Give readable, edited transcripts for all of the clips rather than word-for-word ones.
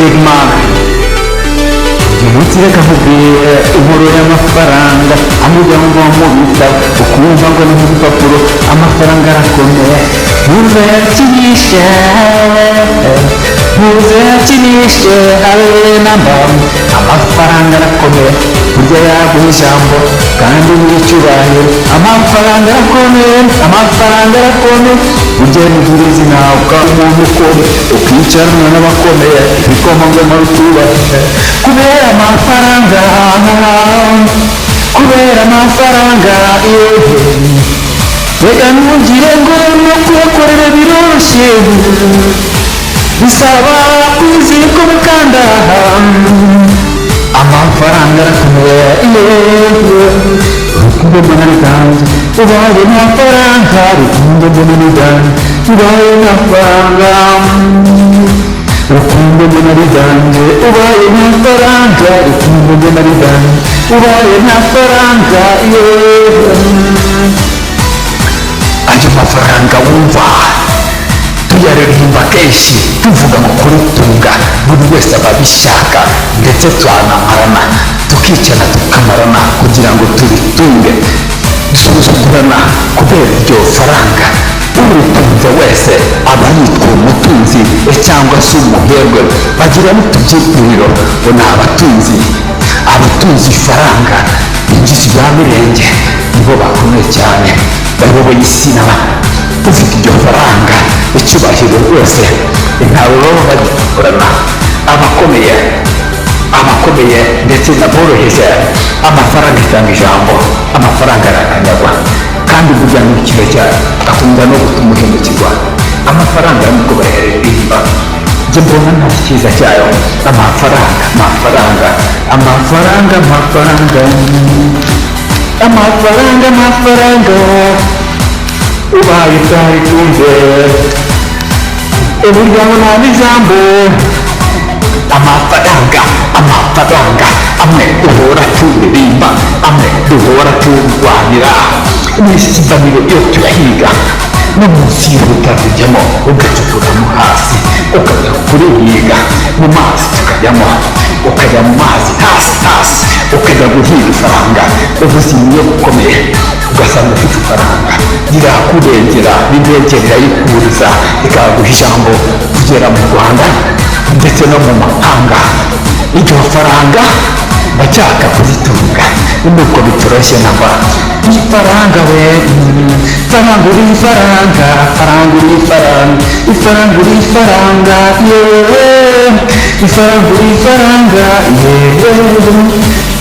big man. Uyu munsi reka nkubwire inkuru y'amafaranga amujyanwa mu bitabo ukumva ngo ni nk'ibipapuro amafaranga arakomeye muzayakinishe habe namba amafaranga arakomeye burya yaguha ijambo kandi n'icyubahiro amafaranga arakomeye burya niguriza nawe ukaba umuntu ukora ukicarana n'abakomeye ibikomangoma bitubahije kubera amafaranga reka ntugire ngo no kuyakorera biroroshye bisaba kwizirika umukanda amafaranga arakomeye urukundo mbona riganza ubaye amafaranga urukundo mbona riganza ubaye amafaranga urukundo mbona riganza ubaye amafaranga urukundo mbona riganza ubaye amafaranga ayo mafaranga wumva tuyaririmba kenshi tuvuga ngo kurutunga buri wese aba abishaka ndetse twanamarana tukicana tukamarana kugira ngo tubitunge dusuzugurana kubera iryo faranga urutunze wese aba yitwa umutunzi cyangwa se umuherwe bagira n'utubyiniro ngo ni abatunzi ifaranga injizi ba mirenge nibo bakomeye cyane bayoboye isi ufite iryo faranga icyubahiro rwose ntawe baba bagikorana abakomeye ndetse n'aboroheje amafaranga itanga ijambo amafaranga arakanyagwa kandi burya n'ikiro cyayo akunda no gutuma uhindukirwa amafaranga nubwo bayaririmba njye mbona nta cyiza cyayo amafaranga ubaye utaritunze uburyo nta n'ijambo amafaranga amwe duhora turirimba amwe duhora turwanira n'isibaniro iyo tuyahiga no munsi y'ubutaka ujyamo ugacukuramo hasi ukajya kurihiga mu mazi tukajyamo ukajya mu mazi hasi ukajya guhiga ifaranga ubuzima iyo bukomeye ugasanga ufite ifaranga rirakurengera riregerera yikuriza rikaguha ijambo kugera mu Rwanda ndetse no mu mahanga iryo faranga bashaka kuzitunga nuko bitoroshye naba ifaranga we faranga uri ifaranga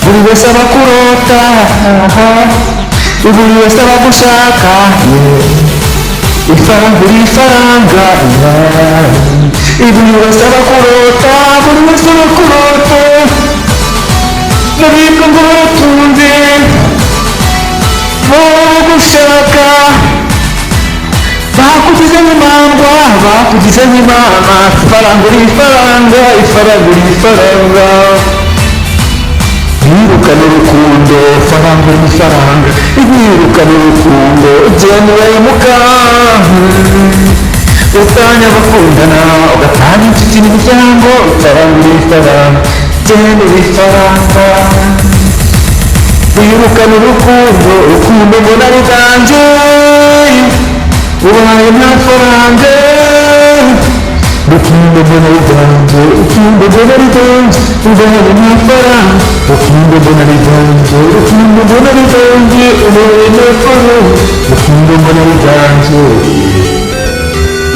buri wese aba kurota buri wese aba gushaka ifaranga buri wese aba kurota nabiko ngo utunze bo gushaka bakugize nk'imandwa bakugize nk'imana ifaranga birukana urukundo birukana urukundo ugenda urayimuka utanya abakundana ugatanga inshuti n'imiryango ifaranga genda ifaranga birukana urukundo mbona ruganje ubaye amafaranga urukundo mbona ruganje ubaye amafaranga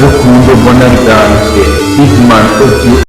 urukundo mbona ruganje big man of you